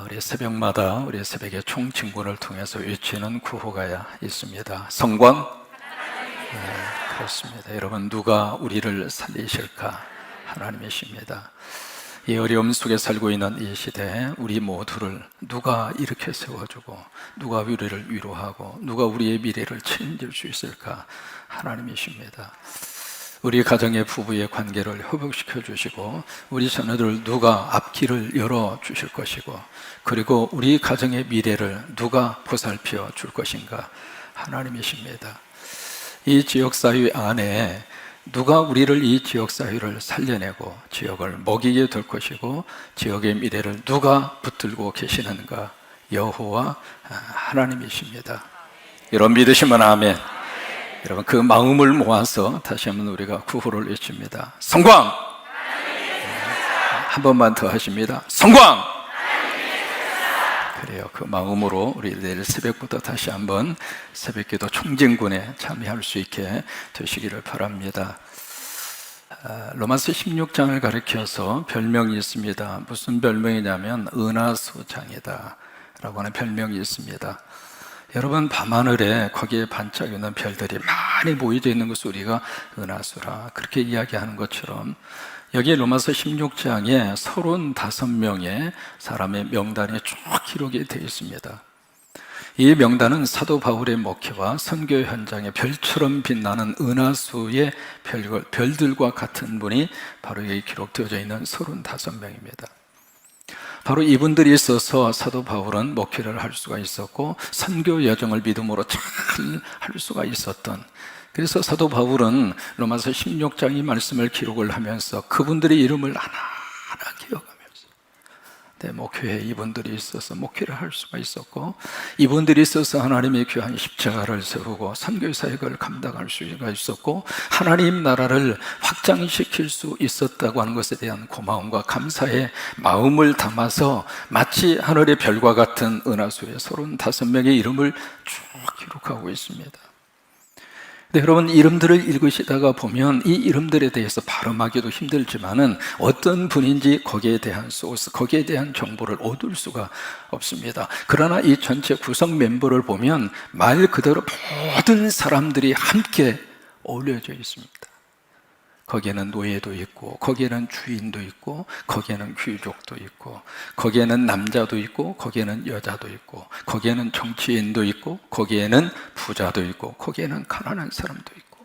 우리 새벽마다 우리 새벽의 총진군을 통해서 외치는 구호가 있습니다. 성광? 그렇습니다. 여러분, 누가 우리를 살리실까? 하나님이십니다. 이 어려움 속에 살고 있는 이 시대에 우리 모두를 누가 이렇게 세워주고, 누가 우리를 위로하고, 누가 우리의 미래를 책임질 수 있을까? 하나님이십니다. 우리 가정의 부부의 관계를 회복시켜 주시고, 우리 자녀들 누가 앞길을 열어 주실 것이고, 그리고 우리 가정의 미래를 누가 보살펴 줄 것인가? 하나님이십니다. 이 지역사회 안에 누가 우리를, 이 지역사회를 살려내고 지역을 먹이게 될 것이고, 지역의 미래를 누가 붙들고 계시는가? 여호와 하나님이십니다. 여러분 믿으시면 아멘. 여러분, 그 마음을 모아서 다시 한번 우리가 구호를 외칩니다. 성광! 한 번만 더 하십니다. 성광! 그래요. 그 마음으로 우리 내일 새벽부터 다시 한번 새벽기도 총진군에 참여할 수 있게 되시기를 바랍니다. 로마서 16장을 가리켜서 별명이 있습니다. 무슨 별명이냐면 은하수장이다 라고 하는 별명이 있습니다. 여러분, 밤하늘에 거기에 반짝이는 별들이 많이 모여져 있는 것을 우리가 은하수라 그렇게 이야기하는 것처럼, 여기 로마서 16장에 35명의 사람의 명단이 쭉 기록이 되어 있습니다. 이 명단은 사도 바울의 목회와 선교 현장의 별처럼 빛나는 은하수의 별들과 같은 분이 바로 여기 기록되어져 있는 35명입니다. 바로 이분들이 있어서 사도 바울은 목회를 할 수가 있었고, 선교 여정을 믿음으로 잘 할 수가 있었던, 그래서 사도 바울은 로마서 16장 이 말씀을 기록을 하면서 그분들의 이름을 하나하나 기억하면서 내 목회에 이분들이 있어서 목회를 할 수가 있었고, 이분들이 있어서 하나님의 귀한 십자가를 세우고 선교 사역을 감당할 수가 있었고, 하나님 나라를 확장시킬 수 있었다고 하는 것에 대한 고마움과 감사의 마음을 담아서 마치 하늘의 별과 같은 은하수의 35명의 이름을 쭉 기록하고 있습니다. 근데 여러분, 이름들을 읽으시다가 보면 이 이름들에 대해서 발음하기도 힘들지만은 어떤 분인지 거기에 대한 소스, 거기에 대한 정보를 얻을 수가 없습니다. 그러나 이 전체 구성 멤버를 보면 말 그대로 모든 사람들이 함께 어울려져 있습니다. 거기에는 노예도 있고, 거기에는 주인도 있고, 거기에는 귀족도 있고, 거기에는 남자도 있고, 거기에는 여자도 있고, 거기에는 정치인도 있고, 거기에는 부자도 있고, 거기에는 가난한 사람도 있고.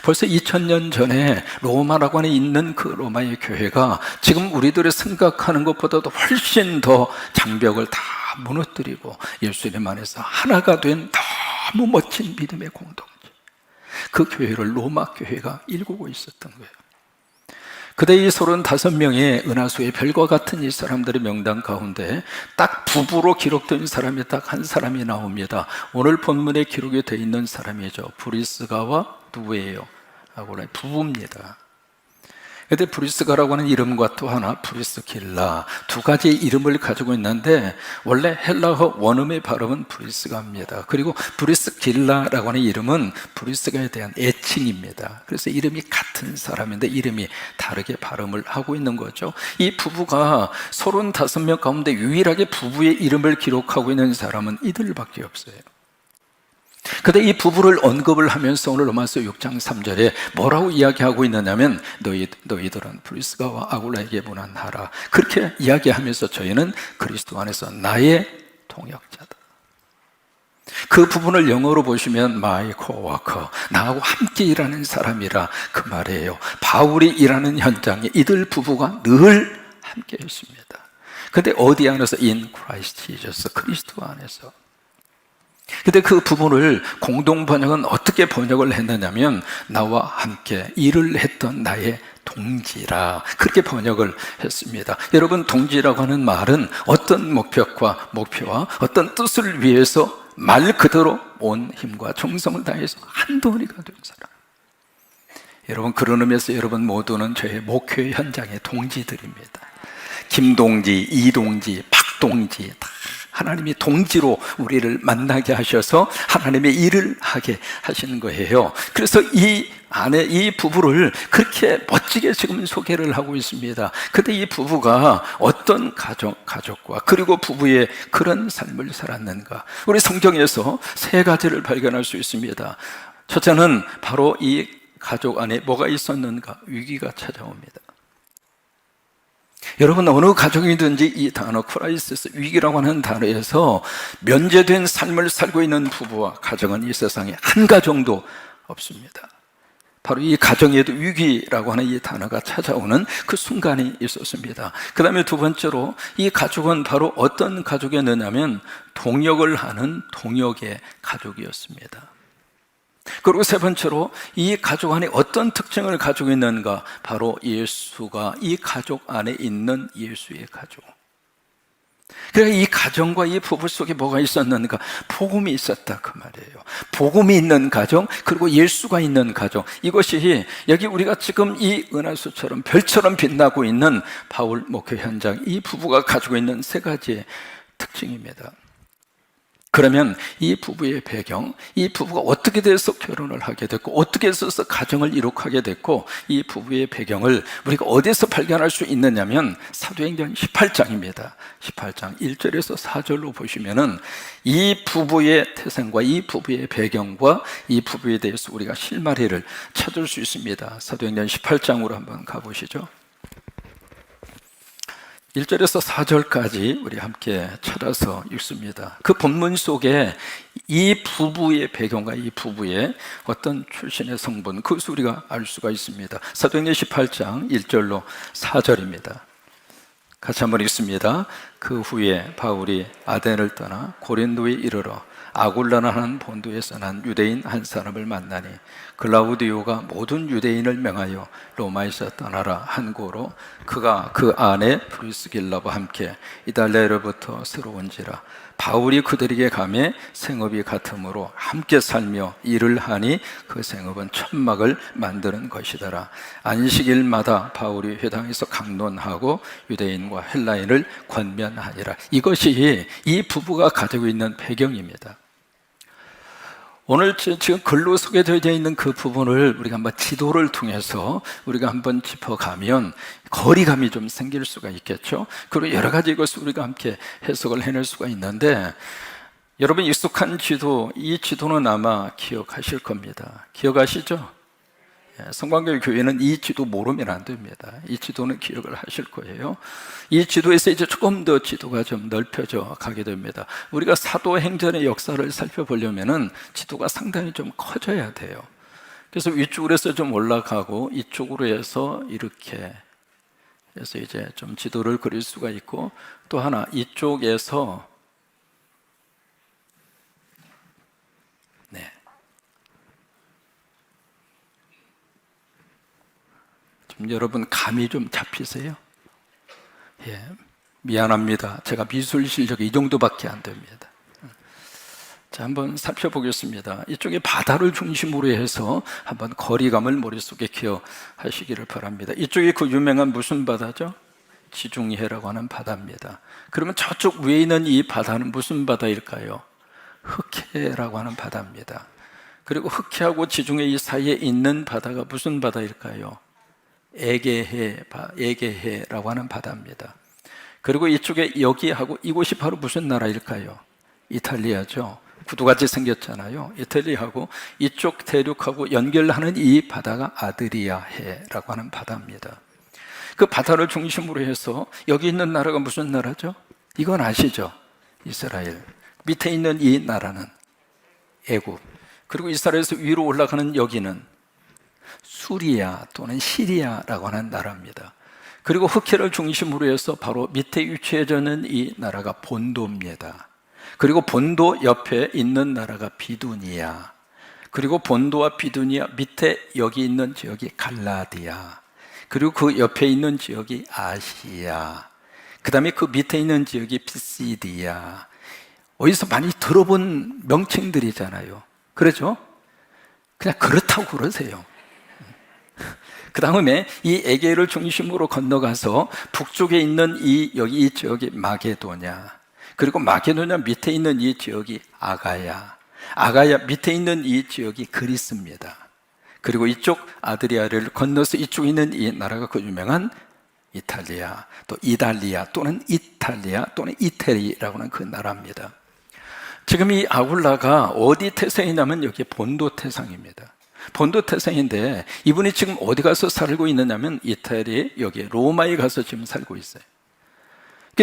벌써 2000년 전에 로마라고 하는 있는 그 로마의 교회가 지금 우리들이 생각하는 것보다도 훨씬 더 장벽을 다 무너뜨리고 예수님 안에서 하나가 된 너무 멋진 믿음의 공동, 그 교회를 로마 교회가 일구고 있었던 거예요. 그때 이 35명의 은하수의 별과 같은 이 사람들의 명단 가운데 딱 부부로 기록된 사람이 딱 한 사람이 나옵니다. 오늘 본문에 기록이 되어 있는 사람이죠. 브리스가와 누구예요? 아고라의 부부입니다. 근데 브리스가라고 하는 이름과 또 하나 브리스길라, 두 가지 이름을 가지고 있는데 원래 헬라어 원음의 발음은 브리스가입니다. 그리고 브리스길라라고 하는 이름은 브리스가에 대한 애칭입니다. 그래서 이름이 같은 사람인데 이름이 다르게 발음을 하고 있는 거죠. 이 부부가 35명 가운데 유일하게 부부의 이름을 기록하고 있는 사람은 이들밖에 없어요. 근데 이 부부를 언급을 하면서 오늘 로마서 6장 3절에 뭐라고 이야기하고 있느냐면, 너희들은 브리스가와 아굴라에게 문안하라, 그렇게 이야기하면서 저희는 그리스도 안에서 나의 동역자다. 그 부분을 영어로 보시면 my co-worker, 나하고 함께 일하는 사람이라 그 말이에요. 바울이 일하는 현장에 이들 부부가 늘 함께 했습니다. 근데 어디 안에서? in Christ Jesus, 그리스도 안에서. 근데 그 부분을 공동 번역은 어떻게 번역을 했느냐면, 나와 함께 일을 했던 나의 동지라, 그렇게 번역을 했습니다. 여러분, 동지라고 하는 말은 어떤 목표와 어떤 뜻을 위해서 말 그대로 온 힘과 정성을 다해서 한덩어리가 된 사람. 여러분, 그런 의미에서 여러분 모두는 저의 목회 현장의 동지들입니다. 김동지, 이동지, 박동지 다 하나님이 동지로 우리를 만나게 하셔서 하나님의 일을 하게 하시는 거예요. 그래서 이 아내, 이 부부를 그렇게 멋지게 지금 소개를 하고 있습니다. 근데 이 부부가 어떤 가족과 그리고 부부의 그런 삶을 살았는가? 우리 성경에서 세 가지를 발견할 수 있습니다. 첫째는 바로 이 가족 안에 뭐가 있었는가? 위기가 찾아옵니다. 여러분, 어느 가정이든지 이 단어 크라이시스, 위기라고 하는 단어에서 면제된 삶을 살고 있는 부부와 가정은 이 세상에 한 가정도 없습니다. 바로 이 가정에도 위기라고 하는 이 단어가 찾아오는 그 순간이 있었습니다. 그 다음에 두 번째로 이 가족은 바로 어떤 가족이었느냐면 동역을 하는 동역의 가족이었습니다. 그리고 세 번째로 이 가족 안에 어떤 특징을 가지고 있는가? 바로 예수가 이 가족 안에 있는 예수의 가족. 그러니까 이 가정과 이 부부 속에 뭐가 있었는가? 복음이 있었다 그 말이에요. 복음이 있는 가정, 그리고 예수가 있는 가정. 이것이 여기 우리가 지금 이 은하수처럼 별처럼 빛나고 있는 바울 목회 현장, 이 부부가 가지고 있는 세 가지의 특징입니다. 그러면 이 부부의 배경, 이 부부가 어떻게 돼서 결혼을 하게 됐고 어떻게 해서 가정을 이룩하게 됐고 이 부부의 배경을 우리가 어디서 발견할 수 있느냐면 사도행전 18장입니다. 18장 1절에서 4절로 보시면은 이 부부의 태생과 이 부부의 배경과 이 부부에 대해서 우리가 실마리를 찾을 수 있습니다. 사도행전 18장으로 한번 가보시죠. 1절에서 4절까지 우리 함께 찾아서 읽습니다. 그 본문 속에 이 부부의 배경과 이 부부의 어떤 출신의 성분, 그것을 우리가 알 수가 있습니다. 사도행전 18장 1절로 4절입니다. 같이 한번 읽습니다. 그 후에 바울이 아덴을 떠나 고린도에 이르러 아굴라라는 본도에서 난 유대인 한 사람을 만나니 글라우디오가 모든 유대인을 명하여 로마에서 떠나라 한 고로 그가 그 아내 브리스길라와 함께 이달리아로부터 새로운지라 바울이 그들에게 가매 생업이 같으므로 함께 살며 일을 하니 그 생업은 천막을 만드는 것이더라. 안식일마다 바울이 회당에서 강론하고 유대인과 헬라인을 권면하니라. 이것이 이 부부가 가지고 있는 배경입니다. 오늘 지금 글로 소개되어 있는 그 부분을 우리가 한번 지도를 통해서 우리가 한번 짚어가면 거리감이 좀 생길 수가 있겠죠. 그리고 여러 가지 것을 우리가 함께 해석을 해낼 수가 있는데, 여러분 익숙한 지도, 이 지도는 아마 기억하실 겁니다. 기억하시죠? 성광교회 교회는 이 지도 모르면 안 됩니다. 이 지도는 기억을 하실 거예요. 이 지도에서 이제 조금 더 지도가 좀 넓혀져 가게 됩니다. 우리가 사도행전의 역사를 살펴보려면은 지도가 상당히 좀 커져야 돼요. 그래서 위쪽으로 해서 좀 올라가고 이쪽으로 해서 이렇게 해서 이제 좀 지도를 그릴 수가 있고, 또 하나 이쪽에서 여러분 감이 좀 잡히세요? 예, 미안합니다. 제가 미술 실력이 이 정도밖에 안 됩니다. 자, 한번 살펴보겠습니다. 이쪽에 바다를 중심으로 해서 한번 거리감을 머릿속에 기억하시기를 바랍니다. 이쪽이 그 유명한 무슨 바다죠? 지중해라고 하는 바다입니다. 그러면 저쪽 위에 있는 이 바다는 무슨 바다일까요? 흑해라고 하는 바다입니다. 그리고 흑해하고 지중해 이 사이에 있는 바다가 무슨 바다일까요? 에게해라고 하는 바다입니다. 그리고 이쪽에 여기하고 이곳이 바로 무슨 나라일까요? 이탈리아죠. 구두같이 생겼잖아요. 이탈리아하고 이쪽 대륙하고 연결하는 이 바다가 아드리아해라고 하는 바다입니다. 그 바다를 중심으로 해서 여기 있는 나라가 무슨 나라죠? 이건 아시죠? 이스라엘. 밑에 있는 이 나라는 애굽. 그리고 이스라엘에서 위로 올라가는 여기는 수리아 또는 시리아라고 하는 나라입니다. 그리고 흑해를 중심으로 해서 바로 밑에 위치해져 있는 이 나라가 본도입니다. 그리고 본도 옆에 있는 나라가 비두니아, 그리고 본도와 비두니아 밑에 여기 있는 지역이 갈라디아, 그리고 그 옆에 있는 지역이 아시아, 그 다음에 그 밑에 있는 지역이 피시디아. 어디서 많이 들어본 명칭들이잖아요. 그렇죠? 그냥 그렇다고 그러세요. 그 다음에 이 에게를 중심으로 건너가서 북쪽에 있는 여기 이 지역이 마게도냐, 그리고 마게도냐 밑에 있는 이 지역이 아가야 밑에 있는 이 지역이 그리스입니다. 그리고 이쪽 아드리아를 건너서 이쪽에 있는 이 나라가 그 유명한 이탈리아, 또 이달리아 또는 이탈리아 또는 이태리라고 하는 그 나라입니다. 지금 이 아굴라가 어디 태생이냐면 여기 본도 태생입니다. 본도 태생인데 이분이 지금 어디 가서 살고 있느냐면 이태리 여기 로마에 가서 지금 살고 있어요.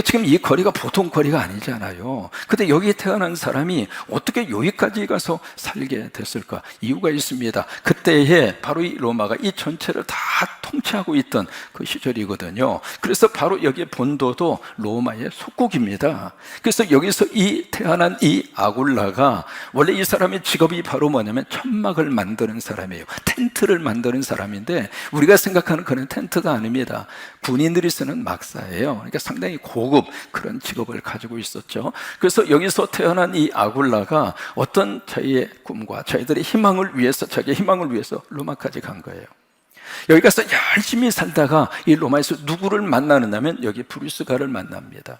지금 이 거리가 보통 거리가 아니잖아요. 근데 여기 태어난 사람이 어떻게 여기까지 가서 살게 됐을까? 이유가 있습니다. 그때에 바로 이 로마가 이 전체를 다 통치하고 있던 그 시절이거든요. 그래서 바로 여기 본도도 로마의 속국입니다. 그래서 여기서 이 태어난 이 아굴라가 원래 이 사람의 직업이 바로 뭐냐면 천막을 만드는 사람이에요. 텐트를 만드는 사람인데 우리가 생각하는 그런 텐트가 아닙니다. 군인들이 쓰는 막사예요. 그러니까 상당히 고급 그런 직업을 가지고 있었죠. 그래서 여기서 태어난 이 아굴라가 어떤 자기의 꿈과 자기들의 희망을 위해서 자기의 희망을 위해서 로마까지 간 거예요. 여기 가서 열심히 살다가 이 로마에서 누구를 만나느냐면 여기 브루스가를 만납니다.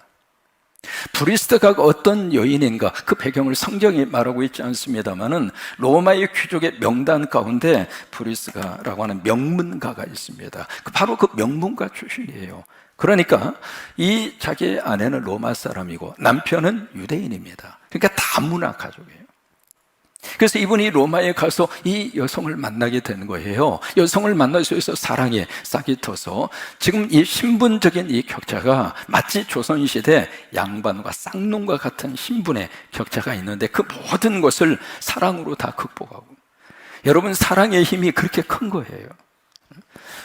브루스가가 어떤 여인인가 그 배경을 성경이 말하고 있지 않습니다만은 로마의 귀족의 명단 가운데 브루스가라고 하는 명문가가 있습니다. 바로 그 명문가 출신이에요. 그러니까 이 자기의 아내는 로마 사람이고 남편은 유대인입니다. 그러니까 다문화 가족이에요. 그래서 이분이 로마에 가서 이 여성을 만나게 되는 거예요. 여성을 만나서 사랑에 싹이 터서 지금 이 신분적인 이 격차가 마치 조선시대 양반과 쌍놈과 같은 신분의 격차가 있는데 그 모든 것을 사랑으로 다 극복하고, 여러분 사랑의 힘이 그렇게 큰 거예요.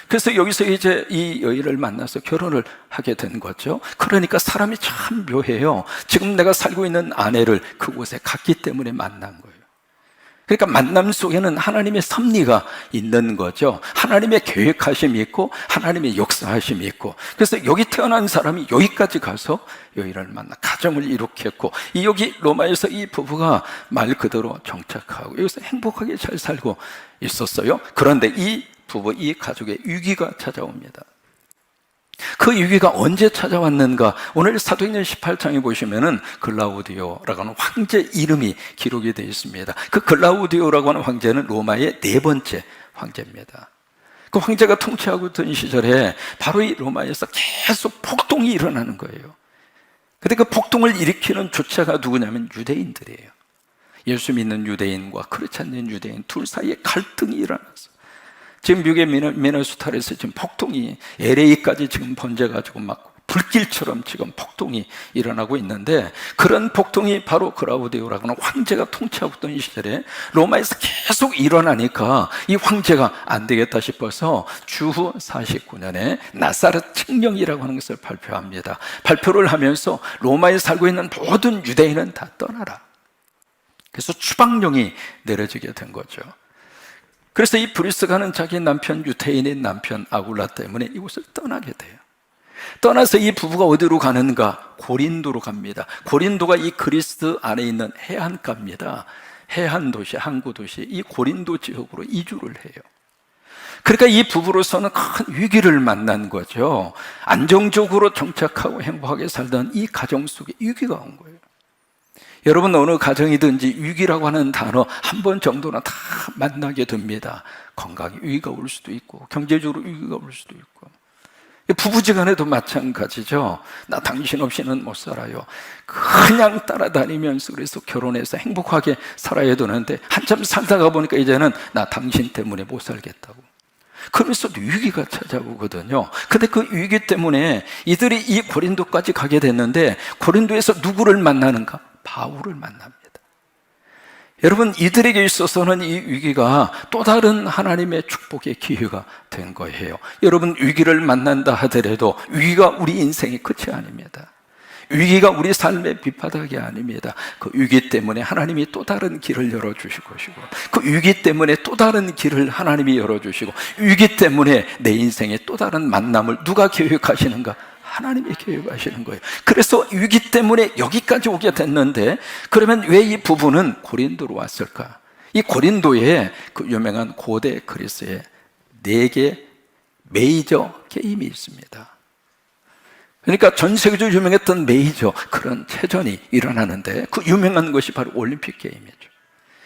그래서 여기서 이제 이 여인을 만나서 결혼을 하게 된 거죠. 그러니까 사람이 참 묘해요. 지금 내가 살고 있는 아내를 그곳에 갔기 때문에 만난 거예요. 그러니까 만남 속에는 하나님의 섭리가 있는 거죠. 하나님의 계획하심이 있고 하나님의 역사하심이 있고, 그래서 여기 태어난 사람이 여기까지 가서 여인을 만나 가정을 이룩했고, 이 여기 로마에서 이 부부가 말 그대로 정착하고 여기서 행복하게 잘 살고 있었어요. 그런데 이 부부, 이 가족의 위기가 찾아옵니다. 그 위기가 언제 찾아왔는가? 오늘 사도행전 18장에 보시면은 글라우디오라고 하는 황제 이름이 기록이 되어 있습니다. 그 글라우디오라고 하는 황제는 로마의 네 번째 황제입니다. 그 황제가 통치하고 있던 시절에 바로 이 로마에서 계속 폭동이 일어나는 거예요. 근데 그 폭동을 일으키는 주체가 누구냐면 유대인들이에요. 예수 믿는 유대인과 그렇지 않는 유대인 둘 사이에 갈등이 일어났어요. 지금 미국의 미네소타에서 지금 폭동이 LA까지 지금 번져가지고 막 불길처럼 지금 폭동이 일어나고 있는데, 그런 폭동이 바로 글라우디오라고 하는 황제가 통치하고 있던 시절에 로마에서 계속 일어나니까 이 황제가 안 되겠다 싶어서 주후 49년에 나사렛 칙령이라고 하는 것을 발표합니다. 발표를 하면서 로마에 살고 있는 모든 유대인은 다 떠나라. 그래서 추방령이 내려지게 된 거죠. 그래서 이 브루스가는 자기 남편, 유태인인 남편 아굴라 때문에 이곳을 떠나게 돼요. 떠나서 이 부부가 어디로 가는가? 고린도로 갑니다. 고린도가 이 그리스 안에 있는 해안가입니다. 해안 도시, 항구 도시, 이 고린도 지역으로 이주를 해요. 그러니까 이 부부로서는 큰 위기를 만난 거죠. 안정적으로 정착하고 행복하게 살던 이 가정 속에 위기가 온 거예요. 여러분, 어느 가정이든지 위기라고 하는 단어 한 번 정도는 다 만나게 됩니다. 건강에 위기가 올 수도 있고 경제적으로 위기가 올 수도 있고, 부부지간에도 마찬가지죠. 나 당신 없이는 못 살아요. 그냥 따라다니면서 그래서 결혼해서 행복하게 살아야 되는데 한참 살다가 보니까 이제는 나 당신 때문에 못 살겠다고, 그러면서 위기가 찾아오거든요. 근데 그 위기 때문에 이들이 이 고린도까지 가게 됐는데, 고린도에서 누구를 만나는가? 바울을 만납니다. 여러분, 이들에게 있어서는 이 위기가 또 다른 하나님의 축복의 기회가 된 거예요. 여러분, 위기를 만난다 하더라도 위기가 우리 인생의 끝이 아닙니다. 위기가 우리 삶의 밑바닥이 아닙니다. 그 위기 때문에 하나님이 또 다른 길을 열어주실 것이고, 그 위기 때문에 또 다른 길을 하나님이 열어주시고, 위기 때문에 내 인생에 또 다른 만남을 누가 계획하시는가? 하나님이 계획하시는 거예요. 그래서 위기 때문에 여기까지 오게 됐는데, 그러면 왜 이 부부는 고린도로 왔을까? 이 고린도에 그 유명한 고대 그리스의 4개 메이저 게임이 있습니다. 그러니까 전 세계적으로 유명했던 메이저 그런 체전이 일어나는데 그 유명한 것이 바로 올림픽 게임이죠.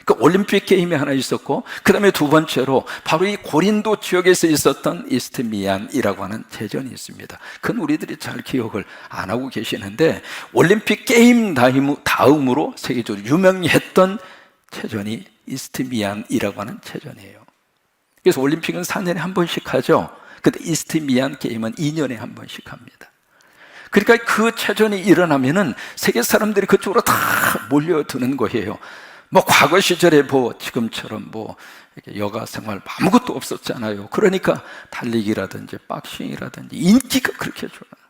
그 올림픽 게임이 하나 있었고, 그 다음에 두 번째로 바로 이 고린도 지역에서 있었던 이스트미안이라고 하는 제전이 있습니다. 그건 우리들이 잘 기억을 안 하고 계시는데, 올림픽 게임 다음으로 세계적으로 유명했던 체전이 이스트미안이라고 하는 체전이에요. 그래서 올림픽은 4년에 한 번씩 하죠. 근데 이스트미안 게임은 2년에 한 번씩 합니다. 그러니까 그 체전이 일어나면은 세계 사람들이 그쪽으로 다 몰려드는 거예요. 뭐 과거 시절에 뭐 지금처럼 뭐 여가 생활 아무것도 없었잖아요. 그러니까 달리기라든지 박싱이라든지 인기가 그렇게 좋아요.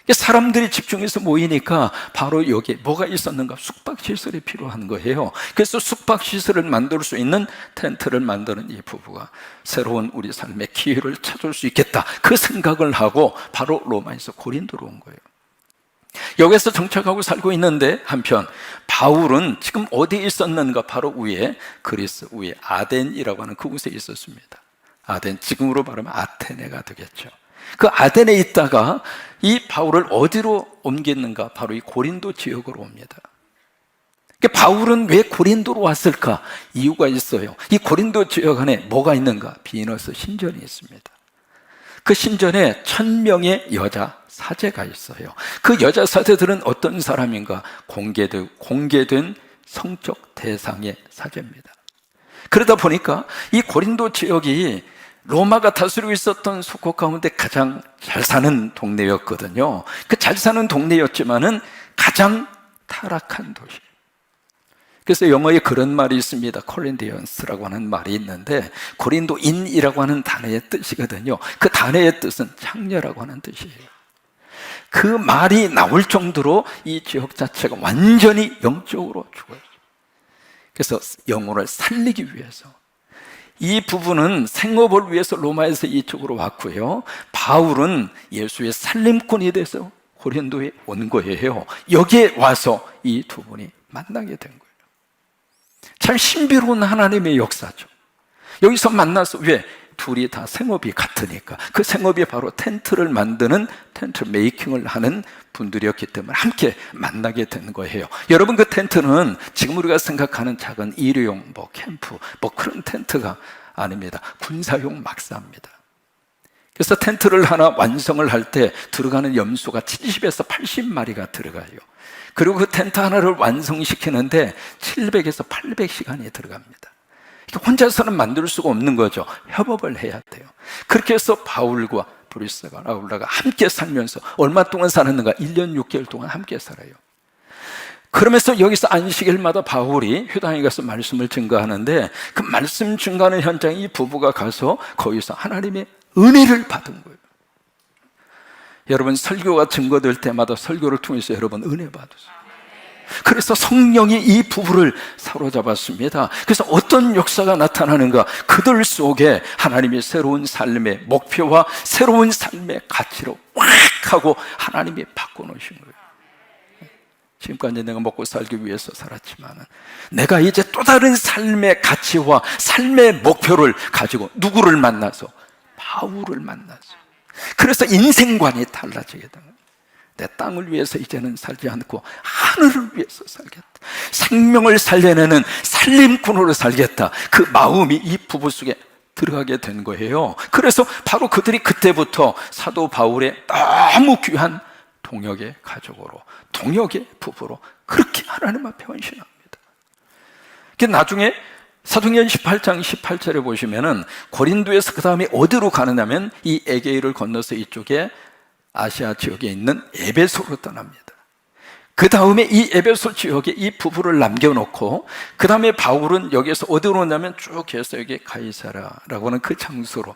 사람들이 집중해서 모이니까 바로 여기에 뭐가 있었는가? 숙박시설이 필요한 거예요. 그래서 숙박시설을 만들 수 있는 텐트를 만드는 이 부부가 새로운 우리 삶의 기회를 찾을 수 있겠다, 그 생각을 하고 바로 로마에서 고린도로 온 거예요. 여기서 정착하고 살고 있는데, 한편 바울은 지금 어디에 있었는가? 바로 위에 그리스 위에 아덴이라고 하는 그곳에 있었습니다. 아덴, 지금으로 말하면 아테네가 되겠죠. 그 아덴에 있다가 이 바울을 어디로 옮겼는가? 바로 이 고린도 지역으로 옵니다. 그러니까 바울은 왜 고린도로 왔을까? 이유가 있어요. 이 고린도 지역 안에 뭐가 있는가? 비너스 신전이 있습니다. 그 신전에 1000명의 여자 사제가 있어요. 그 여자 사제들은 어떤 사람인가? 공개된 성적 대상의 사제입니다. 그러다 보니까 이 고린도 지역이 로마가 다스리고 있었던 속국 가운데 가장 잘 사는 동네였거든요. 그 잘 사는 동네였지만은 가장 타락한 도시. 그래서 영어에 그런 말이 있습니다. 콜린디언스라고 하는 말이 있는데, 고린도인이라고 하는 단어의 뜻이거든요. 그 단어의 뜻은 창녀라고 하는 뜻이에요. 그 말이 나올 정도로 이 지역 자체가 완전히 영적으로 죽어요. 그래서 영혼을 살리기 위해서 이 부부는 생업을 위해서 로마에서 이쪽으로 왔고요, 바울은 예수의 살림꾼이 돼서 고린도에 온 거예요. 여기에 와서 이 두 분이 만나게 된 거예요. 참 신비로운 하나님의 역사죠. 여기서 만나서, 왜? 둘이 다 생업이 같으니까. 그 생업이 바로 텐트를 만드는, 텐트 메이킹을 하는 분들이었기 때문에 함께 만나게 된 거예요. 여러분, 그 텐트는 지금 우리가 생각하는 작은 일회용 뭐 캠프 뭐 그런 텐트가 아닙니다. 군사용 막사입니다. 그래서 텐트를 하나 완성을 할 때 들어가는 염소가 70에서 80마리가 들어가요. 그리고 그 텐트 하나를 완성시키는데 700에서 800시간이 들어갑니다. 혼자서는 만들 수가 없는 거죠. 협업을 해야 돼요. 그렇게 해서 바울과 브리스가 라울라가 함께 살면서 얼마 동안 살았는가? 1년 6개월 동안 함께 살아요. 그러면서 여기서 안식일마다 바울이 회당에 가서 말씀을 증거하는데, 그 말씀 증거하는 현장에 이 부부가 가서 거기서 하나님의 은혜를 받은 거예요. 여러분, 설교가 증거될 때마다 설교를 통해서 여러분 은혜 받으세요. 그래서 성령이 이 부부를 사로잡았습니다. 그래서 어떤 역사가 나타나는가? 그들 속에 하나님의 새로운 삶의 목표와 새로운 삶의 가치로 확 하고 하나님이 바꿔놓으신 거예요. 지금까지 내가 먹고 살기 위해서 살았지만 내가 이제 또 다른 삶의 가치와 삶의 목표를 가지고 누구를 만나서? 바울을 만나서. 그래서 인생관이 달라지게 됩니다. 내 땅을 위해서 이제는 살지 않고 하늘을 위해서 살겠다. 생명을 살려내는 살림꾼으로 살겠다. 그 마음이 이 부부 속에 들어가게 된 거예요. 그래서 바로 그들이 그때부터 사도 바울의 너무 귀한 동역의 가족으로, 동역의 부부로 그렇게 하나님 앞에 헌신합니다. 나중에 사도행전 18장 18절에 보시면은 고린도에서 그 다음에 어디로 가느냐면 이 에게이를 건너서 이쪽에 아시아 지역에 있는 에베소로 떠납니다. 그 다음에 이 에베소 지역에 이 부부를 남겨놓고 그 다음에 바울은 여기에서 어디로 오냐면 쭉 해서 여기 가이사라라고 하는 그 장소로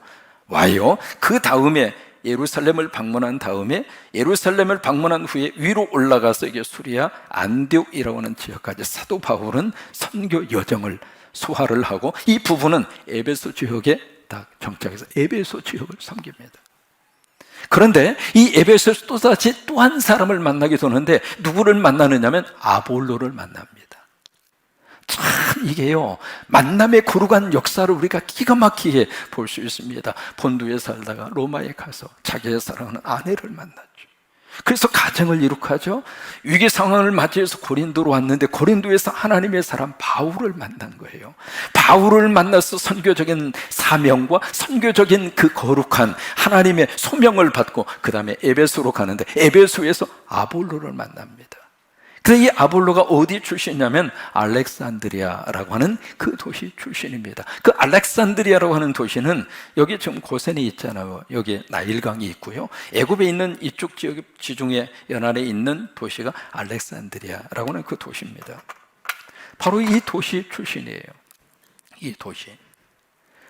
와요. 그 다음에 예루살렘을 방문한 다음에 예루살렘을 방문한 후에 위로 올라가서 이게 수리아 안디옥이라고 하는 지역까지 사도 바울은 선교 여정을 소화를 하고 이 부부는 에베소 지역에 딱 정착해서 에베소 지역을 섬깁니다. 그런데 이 에베소에서 또다시 또 한 사람을 만나게 되는데 누구를 만나느냐면 아볼로를 만납니다. 참 이게요, 만남의 거룩한 역사를 우리가 기가 막히게 볼 수 있습니다. 본두에 살다가 로마에 가서 자기의 사랑하는 아내를 만났죠. 그래서 가정을 이룩하죠. 위기 상황을 맞이해서 고린도로 왔는데 고린도에서 하나님의 사람 바울을 만난 거예요. 바울을 만나서 선교적인 사명과 선교적인 그 거룩한 하나님의 소명을 받고 그 다음에 에베소로 가는데 에베소에서 아볼로를 만납니다. 그래서 이 아볼로가 어디 출신이냐면 알렉산드리아라고 하는 그 도시 출신입니다. 그 알렉산드리아라고 하는 도시는 여기 지금 고센이 있잖아요. 여기 나일강이 있고요. 애굽에 있는 이쪽 지중해 연안에 있는 도시가 알렉산드리아라고 하는 그 도시입니다. 바로 이 도시 출신이에요. 이 도시.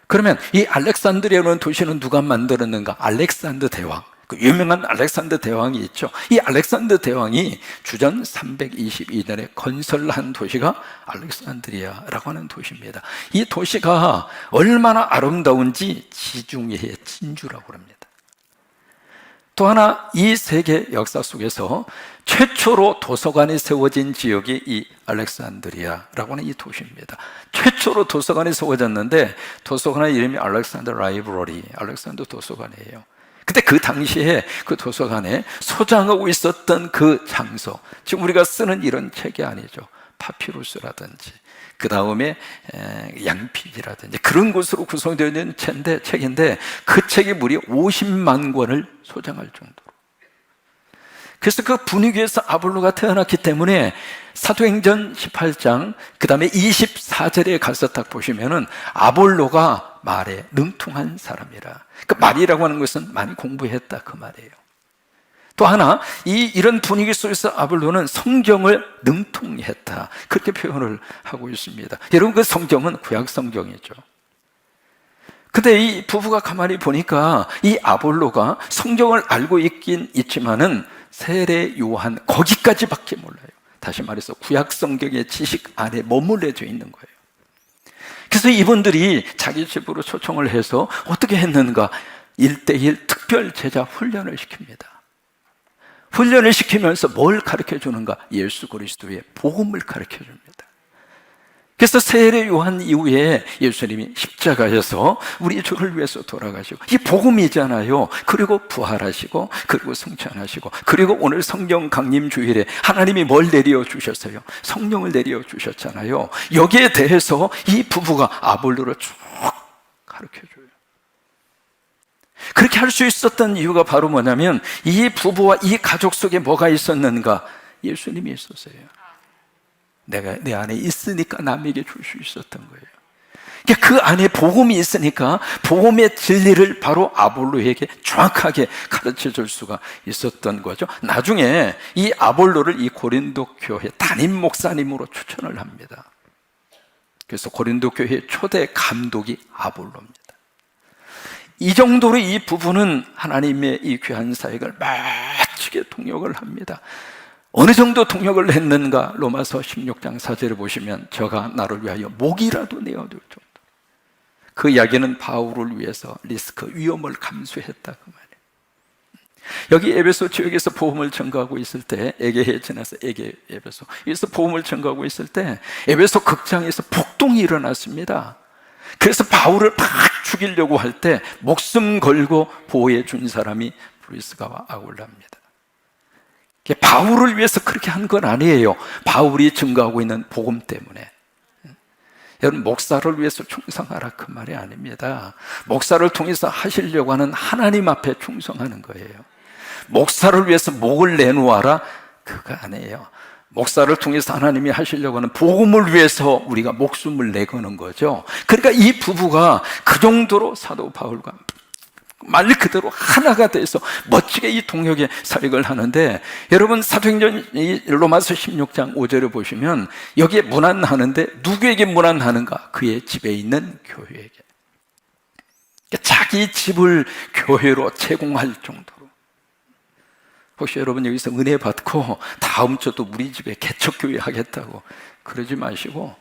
그러면 이 알렉산드리아라는 도시는 누가 만들었는가? 알렉산더 대왕. 그 유명한 알렉산더 대왕이 있죠. 이 알렉산더 대왕이 주전 322년에 건설한 도시가 알렉산드리아라고 하는 도시입니다. 이 도시가 얼마나 아름다운지 지중해의 진주라고 합니다. 또 하나, 이 세계 역사 속에서 최초로 도서관이 세워진 지역이 이 알렉산드리아라고 하는 이 도시입니다. 최초로 도서관이 세워졌는데 도서관의 이름이 알렉산더 라이브러리, 알렉산더 도서관이에요. 근데 그 당시에 그 도서관에 소장하고 있었던 그 장소, 지금 우리가 쓰는 이런 책이 아니죠. 파피루스라든지 그 다음에 양피지라든지 그런 것으로 구성되어 있는 책인데 그 책이 무려 50만 권을 소장할 정도로. 그래서 그 분위기에서 아볼로가 태어났기 때문에 사도행전 18장 그 다음에 24절에 가서 딱 보시면은 아볼로가 말에 능통한 사람이라. 그 말이라고 하는 것은 많이 공부했다 그 말이에요. 또 하나, 이런 분위기 속에서 아볼로는 성경을 능통했다 그렇게 표현을 하고 있습니다. 여러분, 그 성경은 구약 성경이죠. 근데 이 부부가 가만히 보니까 이 아볼로가 성경을 알고 있긴 있지만은 세례 요한 거기까지밖에 몰라요. 다시 말해서 구약 성경의 지식 안에 머물러져 있는 거예요. 그래서 이분들이 자기 집으로 초청을 해서 어떻게 했는가? 1:1 특별 제자 훈련을 시킵니다. 훈련을 시키면서 뭘 가르쳐 주는가? 예수 그리스도의 복음을 가르쳐 줍니다. 그래서 세례 요한 이후에 예수님이 십자가에서 우리 주를 위해서 돌아가시고 이 복음이잖아요. 그리고 부활하시고 그리고 승천하시고 그리고 오늘 성령 강림 주일에 하나님이 뭘 내려 주셨어요? 성령을 내려 주셨잖아요. 여기에 대해서 이 부부가 아볼로를 쭉 가르쳐줘요. 그렇게 할 수 있었던 이유가 바로 뭐냐면 이 부부와 이 가족 속에 뭐가 있었는가? 예수님이 있었어요. 내가 내 안에 있으니까 남에게 줄 수 있었던 거예요. 그러니까 그 안에 복음이 있으니까 복음의 진리를 바로 아볼로에게 정확하게 가르쳐 줄 수가 있었던 거죠. 나중에 이 아볼로를 이 고린도 교회 담임 목사님으로 추천을 합니다. 그래서 고린도 교회 초대 감독이 아볼로입니다. 이 정도로 이 부부는 하나님의 이 귀한 사역을 멋지게 통역을 합니다. 어느 정도 통역을 했는가? 로마서 16장 4절을 보시면 저가 나를 위하여 목이라도 내어둘 정도. 그 이야기는 바울을 위해서 리스크, 위험을 감수했다 그 말이에요. 여기 에베소 지역에서 복음을 전가하고 있을 때 에게해 지나서 에베소 여기서 복음을 전가하고 있을 때 에베소 극장에서 폭동이 일어났습니다. 그래서 바울을 팍 죽이려고 할 때 목숨 걸고 보호해 준 사람이 브리스가와 아굴라입니다. 바울을 위해서 그렇게 한 건 아니에요. 바울이 증거하고 있는 복음 때문에. 여러분, 목사를 위해서 충성하라 그 말이 아닙니다. 목사를 통해서 하시려고 하는 하나님 앞에 충성하는 거예요. 목사를 위해서 목을 내놓아라 그거 아니에요. 목사를 통해서 하나님이 하시려고 하는 복음을 위해서 우리가 목숨을 내거는 거죠. 그러니까 이 부부가 그 정도로 사도 바울과 말 그대로 하나가 돼서 멋지게 이 동역의 사역을 하는데, 여러분 사도행전 로마서 16장 5절을 보시면 여기에 문안하는데 누구에게 문안하는가? 그의 집에 있는 교회에게. 그러니까 자기 집을 교회로 제공할 정도로. 혹시 여러분 여기서 은혜 받고 다음 주도 우리 집에 개척교회 하겠다고 그러지 마시고,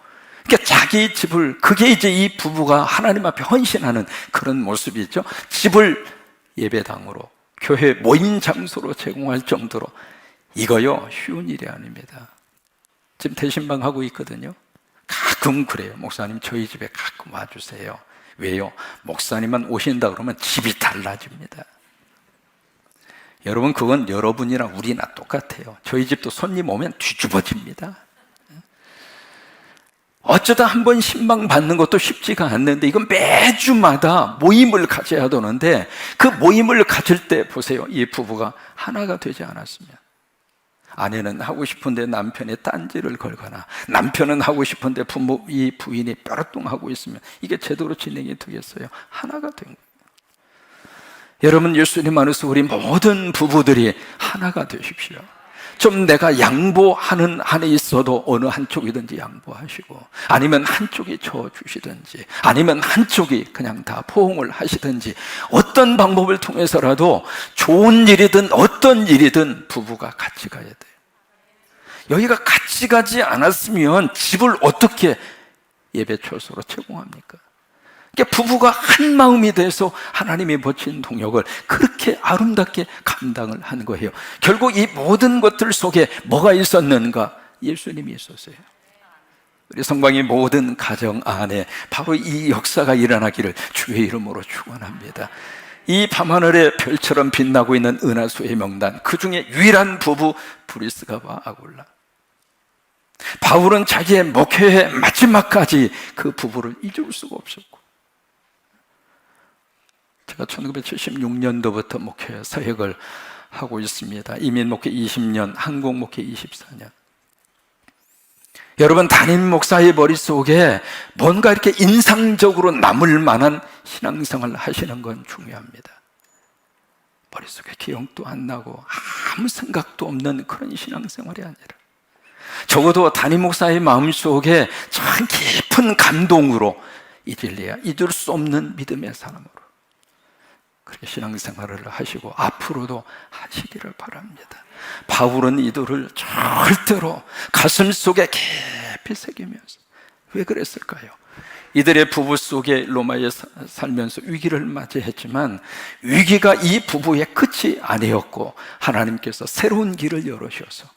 그러니까 자기 집을, 그게 이제 이 부부가 하나님 앞에 헌신하는 그런 모습이죠. 집을 예배당으로, 교회 모임 장소로 제공할 정도로. 이거요 쉬운 일이 아닙니다. 지금 대신방 하고 있거든요. 가끔 그래요. 목사님 저희 집에 가끔 와주세요. 왜요? 목사님만 오신다 그러면 집이 달라집니다. 여러분, 그건 여러분이나 우리나 똑같아요. 저희 집도 손님 오면 뒤집어집니다. 어쩌다 한 번 신방 받는 것도 쉽지가 않는데, 이건 매주마다 모임을 가져야 되는데, 그 모임을 가질 때 보세요. 이 부부가 하나가 되지 않았으면, 아내는 하고 싶은데 남편이 딴지를 걸거나, 남편은 하고 싶은데 이 부인이 뾰루뚱하고 있으면 이게 제대로 진행이 되겠어요? 하나가 된 거예요. 여러분, 예수님 안에서 우리 모든 부부들이 하나가 되십시오. 좀 내가 양보하는 한에 있어도 어느 한쪽이든지 양보하시고, 아니면 한쪽이 져주시든지, 아니면 한쪽이 그냥 다 포옹을 하시든지, 어떤 방법을 통해서라도 좋은 일이든 어떤 일이든 부부가 같이 가야 돼요. 여기가 같이 가지 않았으면 집을 어떻게 예배 초소로 제공합니까? 그러니까 부부가 한 마음이 돼서 하나님이 보친 동역을 그렇게 아름답게 감당을 한 거예요. 결국 이 모든 것들 속에 뭐가 있었는가? 예수님이 있었어요. 우리 성광의 모든 가정 안에 바로 이 역사가 일어나기를 주의 이름으로 축원합니다. 이 밤하늘에 별처럼 빛나고 있는 은하수의 명단, 그 중에 유일한 부부 브리스가와 아굴라. 바울은 자기의 목회의 마지막까지 그 부부를 잊을 수가 없었고, 제가 1976년도부터 목회 사역을 하고 있습니다. 이민 목회 20년, 한국 목회 24년. 여러분, 담임 목사의 머릿속에 뭔가 이렇게 인상적으로 남을 만한 신앙생활을 하시는 건 중요합니다. 머릿속에 기억도 안 나고 아무 생각도 없는 그런 신앙생활이 아니라, 적어도 담임 목사의 마음속에 참 깊은 감동으로 잊을래야 잊을 수 없는 믿음의 사람으로 그렇게 신앙생활을 하시고 앞으로도 하시기를 바랍니다. 바울은 이들을 절대로 가슴속에 깊이 새기면서, 왜 그랬을까요? 이들의 부부 속에 로마에 살면서 위기를 맞이했지만, 위기가 이 부부의 끝이 아니었고 하나님께서 새로운 길을 열어주셔서,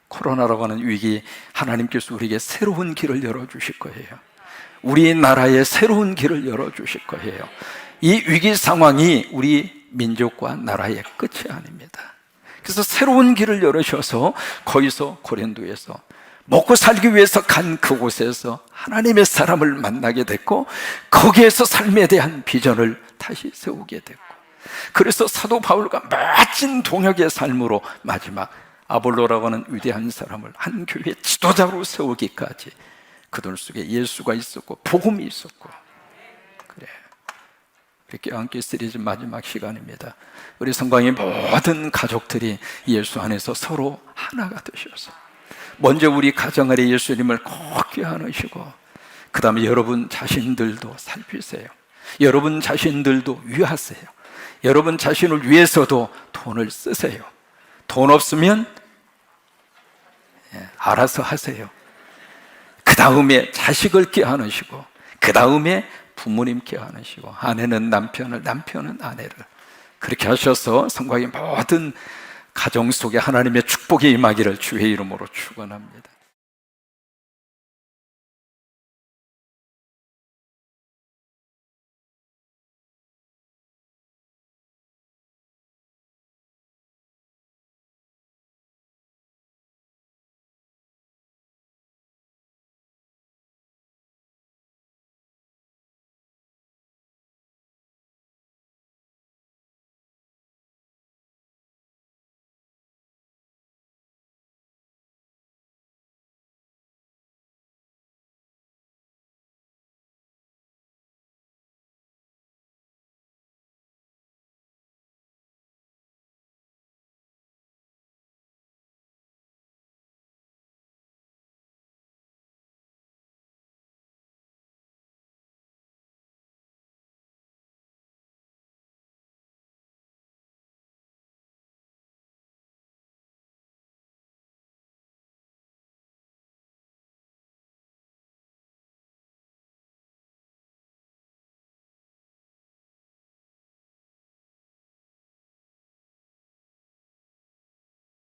코로나라고 하는 위기, 하나님께서 우리에게 새로운 길을 열어주실 거예요. 우리나라에 새로운 길을 열어주실 거예요. 이 위기 상황이 우리 민족과 나라의 끝이 아닙니다. 그래서 새로운 길을 열으셔서 거기서 고린도에서 먹고 살기 위해서 간 그곳에서 하나님의 사람을 만나게 됐고, 거기에서 삶에 대한 비전을 다시 세우게 됐고, 그래서 사도 바울과 멋진 동역의 삶으로 마지막 아볼로라고 하는 위대한 사람을 한 교회의 지도자로 세우기까지 그들 속에 예수가 있었고 복음이 있었고, 그래, 껴안기 시리즈 마지막 시간입니다. 우리 성광의 모든 가족들이 예수 안에서 서로 하나가 되셔서 먼저 우리 가정 안에 예수님을 꼭 껴안으시고, 그 다음에 여러분 자신들도 살피세요. 여러분 자신들도 위하세요. 여러분 자신을 위해서도 돈을 쓰세요. 돈 없으면 알아서 하세요. 그 다음에 자식을 껴안으시고, 그 다음에 부모님 껴안으시고, 아내는 남편을, 남편은 아내를, 그렇게 하셔서 성곽의 모든 가정 속에 하나님의 축복이 임하기를 주의 이름으로 축원합니다.